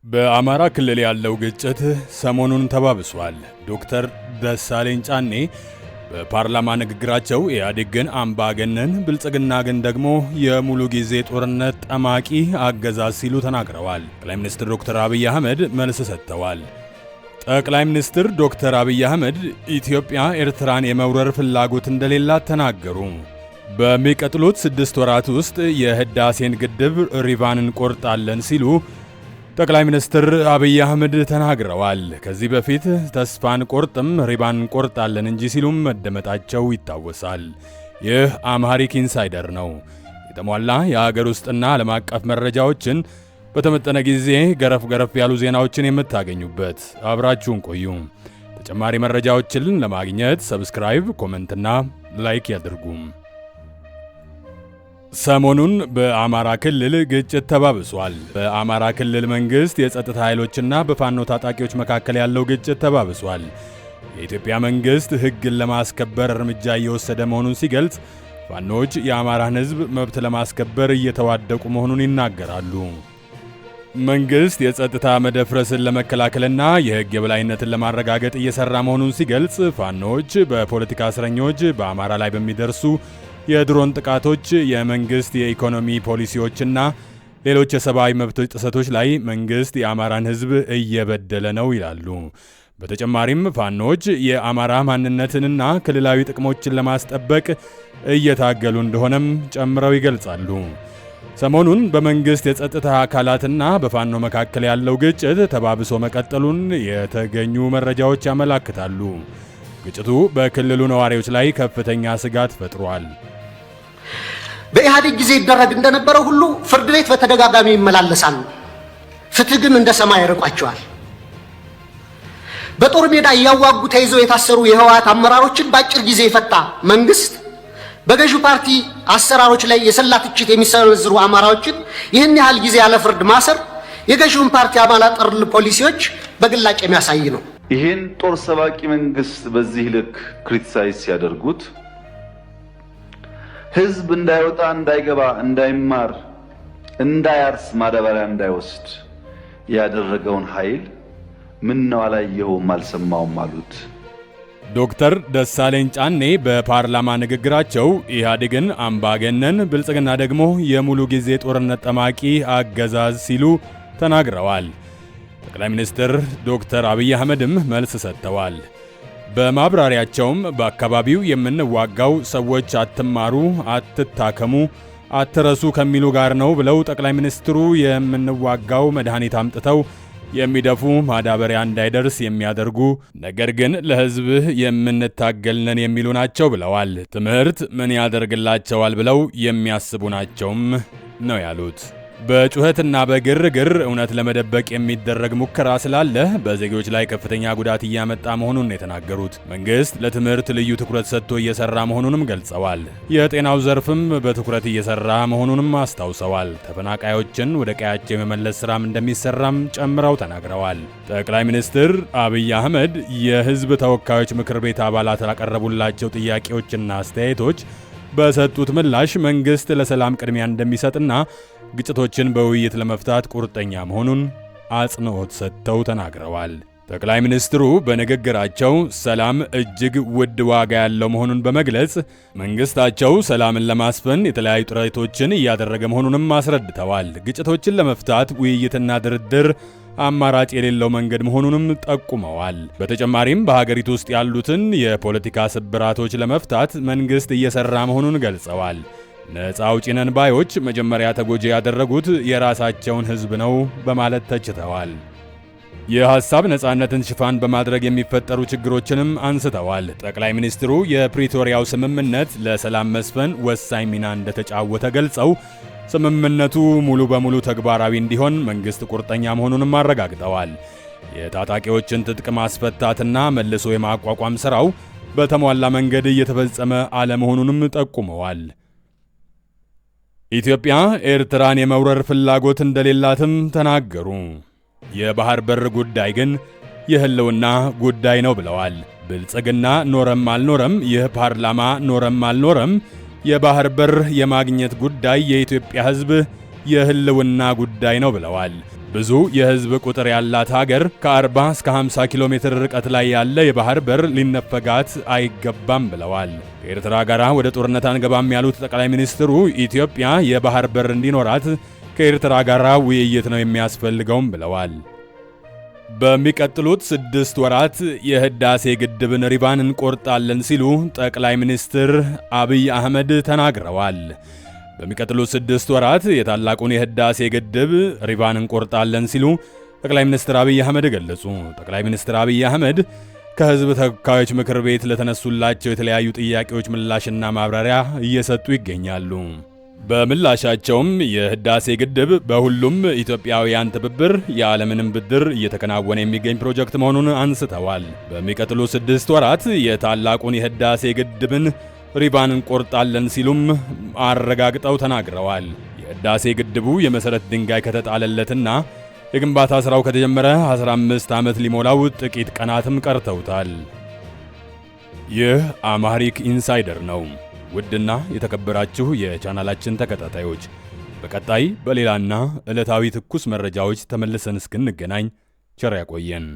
በአማራ ክልል ያለው ግጭት ሰሞኑን ተባብሷል። ዶክተር ደሳለኝ ጫኔ በፓርላማ ንግግራቸው ኢህአዴግ ግን አምባገነን፣ ብልጽግና ግን ደግሞ የሙሉ ጊዜ ጦርነት ጠማቂ አገዛዝ ሲሉ ተናግረዋል። ጠቅላይ ሚኒስትር ዶክተር አብይ አህመድ መልስ ሰጥተዋል። ጠቅላይ ሚኒስትር ዶክተር አብይ አህመድ ኢትዮጵያ ኤርትራን የመውረር ፍላጎት እንደሌላት ተናገሩ። በሚቀጥሉት 6 ወራት ውስጥ የህዳሴን ግድብ ሪቫን እንቆርጣለን ሲሉ ጠቅላይ ሚኒስትር አብይ አህመድ ተናግረዋል። ከዚህ በፊት ተስፋን ቆርጥም ሪባን ቆርጣለን እንጂ ሲሉም መደመጣቸው ይታወሳል። ይህ አምሃሪክ ኢንሳይደር ነው። የተሟላ የሀገር ውስጥና ዓለም አቀፍ መረጃዎችን በተመጠነ ጊዜ ገረፍ ያሉ ዜናዎችን የምታገኙበት። አብራችሁን ቆዩ። ተጨማሪ መረጃዎችን ለማግኘት ሰብስክራይብ፣ ኮመንትና ላይክ ያድርጉ። ሰሞኑን በአማራ ክልል ግጭት ተባብሷል። በአማራ ክልል መንግስት የጸጥታ ኃይሎችና በፋኖ ታጣቂዎች መካከል ያለው ግጭት ተባብሷል። የኢትዮጵያ መንግስት ሕግን ለማስከበር እርምጃ እየወሰደ መሆኑን ሲገልጽ፣ ፋኖች የአማራን ሕዝብ መብት ለማስከበር እየተዋደቁ መሆኑን ይናገራሉ። መንግስት የጸጥታ መደፍረስን ለመከላከልና የሕግ የበላይነትን ለማረጋገጥ እየሰራ መሆኑን ሲገልጽ፣ ፋኖች በፖለቲካ እስረኞች፣ በአማራ ላይ በሚደርሱ የድሮን ጥቃቶች፣ የመንግስት የኢኮኖሚ ፖሊሲዎችና ሌሎች የሰብአዊ መብት ጥሰቶች ላይ መንግስት የአማራን ህዝብ እየበደለ ነው ይላሉ። በተጨማሪም ፋኖች የአማራ ማንነትንና ክልላዊ ጥቅሞችን ለማስጠበቅ እየታገሉ እንደሆነም ጨምረው ይገልጻሉ። ሰሞኑን በመንግስት የጸጥታ አካላትና በፋኖ መካከል ያለው ግጭት ተባብሶ መቀጠሉን የተገኙ መረጃዎች ያመላክታሉ። ግጭቱ በክልሉ ነዋሪዎች ላይ ከፍተኛ ስጋት ፈጥሯል። በኢህአዴግ ጊዜ ይደረግ እንደነበረው ሁሉ ፍርድ ቤት በተደጋጋሚ ይመላለሳሉ። ፍትህ ግን እንደ ሰማይ ርቋቸዋል። በጦር ሜዳ እያዋጉ ተይዘው የታሰሩ የህወሓት አመራሮችን በአጭር ጊዜ የፈታ መንግስት በገዢው ፓርቲ አሰራሮች ላይ የሰላ ትችት የሚሰነዝሩ አማራዎችን ይህን ያህል ጊዜ ያለ ፍርድ ማሰር የገዢውን ፓርቲ አባላት ጠር ፖሊሲዎች በግላጭ የሚያሳይ ነው። ይህን ጦር ሰባቂ መንግስት በዚህ ልክ ክሪቲሳይዝ ሲያደርጉት ህዝብ እንዳይወጣ፣ እንዳይገባ፣ እንዳይማር፣ እንዳያርስ፣ ማዳበሪያ እንዳይወስድ ያደረገውን ኃይል ምን ነው አላየኸውም አልሰማውም አሉት። ዶክተር ደሳለኝ ጫኔ በፓርላማ ንግግራቸው ኢህአዴግን አምባገነን፣ ብልጽግና ደግሞ የሙሉ ጊዜ ጦርነት ጠማቂ አገዛዝ ሲሉ ተናግረዋል። ጠቅላይ ሚኒስትር ዶክተር አብይ አህመድም መልስ ሰጥተዋል። በማብራሪያቸውም በአካባቢው የምንዋጋው ሰዎች አትማሩ፣ አትታከሙ፣ አትረሱ ከሚሉ ጋር ነው ብለው ጠቅላይ ሚኒስትሩ የምንዋጋው መድኃኒት አምጥተው የሚደፉ፣ ማዳበሪያ እንዳይደርስ የሚያደርጉ፣ ነገር ግን ለህዝብህ የምንታገልነን የሚሉ ናቸው ብለዋል። ትምህርት ምን ያደርግላቸዋል ብለው የሚያስቡ ናቸውም ነው ያሉት። በጩኸትና በግርግር እውነት ለመደበቅ የሚደረግ ሙከራ ስላለ በዜጎች ላይ ከፍተኛ ጉዳት እያመጣ መሆኑን የተናገሩት መንግስት ለትምህርት ልዩ ትኩረት ሰጥቶ እየሰራ መሆኑንም ገልጸዋል። የጤናው ዘርፍም በትኩረት እየሰራ መሆኑንም አስታውሰዋል። ተፈናቃዮችን ወደ ቀያቸው የመመለስ ስራም እንደሚሰራም ጨምረው ተናግረዋል። ጠቅላይ ሚኒስትር አብይ አህመድ የህዝብ ተወካዮች ምክር ቤት አባላት ላቀረቡላቸው ጥያቄዎችና አስተያየቶች በሰጡት ምላሽ መንግስት ለሰላም ቅድሚያ እንደሚሰጥና ግጭቶችን በውይይት ለመፍታት ቁርጠኛ መሆኑን አጽንኦት ሰጥተው ተናግረዋል። ጠቅላይ ሚኒስትሩ በንግግራቸው ሰላም እጅግ ውድ ዋጋ ያለው መሆኑን በመግለጽ መንግስታቸው ሰላምን ለማስፈን የተለያዩ ጥረቶችን እያደረገ መሆኑንም አስረድተዋል። ግጭቶችን ለመፍታት ውይይትና ድርድር አማራጭ የሌለው መንገድ መሆኑንም ጠቁመዋል። በተጨማሪም በሀገሪቱ ውስጥ ያሉትን የፖለቲካ ስብራቶች ለመፍታት መንግስት እየሰራ መሆኑን ገልጸዋል። ነፃ አውጪ ነን ባዮች መጀመሪያ ተጎጂ ያደረጉት የራሳቸውን ህዝብ ነው በማለት ተችተዋል። የሐሳብ ነፃነትን ሽፋን በማድረግ የሚፈጠሩ ችግሮችንም አንስተዋል። ጠቅላይ ሚኒስትሩ የፕሪቶሪያው ስምምነት ለሰላም መስፈን ወሳኝ ሚና እንደተጫወተ ገልጸው ስምምነቱ ሙሉ በሙሉ ተግባራዊ እንዲሆን መንግስት ቁርጠኛ መሆኑንም አረጋግጠዋል። የታጣቂዎችን ትጥቅ ማስፈታትና መልሶ የማቋቋም ሥራው በተሟላ መንገድ እየተፈጸመ አለመሆኑንም ጠቁመዋል። ኢትዮጵያ ኤርትራን የመውረር ፍላጎት እንደሌላትም ተናገሩ። የባህር በር ጉዳይ ግን የህልውና ጉዳይ ነው ብለዋል። ብልጽግና ኖረም አልኖረም፣ ይህ ፓርላማ ኖረም አልኖረም፣ የባህር በር የማግኘት ጉዳይ የኢትዮጵያ ህዝብ የህልውና ጉዳይ ነው ብለዋል። ብዙ የህዝብ ቁጥር ያላት ሀገር ከ40 እስከ 50 ኪሎ ሜትር ርቀት ላይ ያለ የባህር በር ሊነፈጋት አይገባም ብለዋል። ከኤርትራ ጋር ወደ ጦርነት አንገባም ያሉት ጠቅላይ ሚኒስትሩ ኢትዮጵያ የባህር በር እንዲኖራት ከኤርትራ ጋር ውይይት ነው የሚያስፈልገውም ብለዋል። በሚቀጥሉት 6 ወራት የህዳሴ ግድብን ሪባን እንቆርጣለን ሲሉ ጠቅላይ ሚኒስትር አብይ አህመድ ተናግረዋል። በሚቀጥሉት 6 ወራት የታላቁን የህዳሴ ግድብ ሪባን እንቆርጣለን ሲሉ ጠቅላይ ሚኒስትር አብይ አህመድ ገለጹ። ጠቅላይ ሚኒስትር አብይ አህመድ ከህዝብ ተወካዮች ምክር ቤት ለተነሱላቸው የተለያዩ ጥያቄዎች ምላሽና ማብራሪያ እየሰጡ ይገኛሉ። በምላሻቸውም የህዳሴ ግድብ በሁሉም ኢትዮጵያውያን ትብብር ያለምንም ብድር እየተከናወነ የሚገኝ ፕሮጀክት መሆኑን አንስተዋል። በሚቀጥሉት 6 ወራት የታላቁን የህዳሴ ግድብን ሪባን እንቆርጣለን ሲሉም አረጋግጠው ተናግረዋል። የህዳሴ ግድቡ የመሰረት ድንጋይ ከተጣለለትና የግንባታ ስራው ከተጀመረ 15 ዓመት ሊሞላው ጥቂት ቀናትም ቀርተውታል። ይህ አማሪክ ኢንሳይደር ነው። ውድና የተከበራችሁ የቻናላችን ተከታታዮች በቀጣይ በሌላና ዕለታዊ ትኩስ መረጃዎች ተመልሰን እስክንገናኝ ቸር ያቆየን።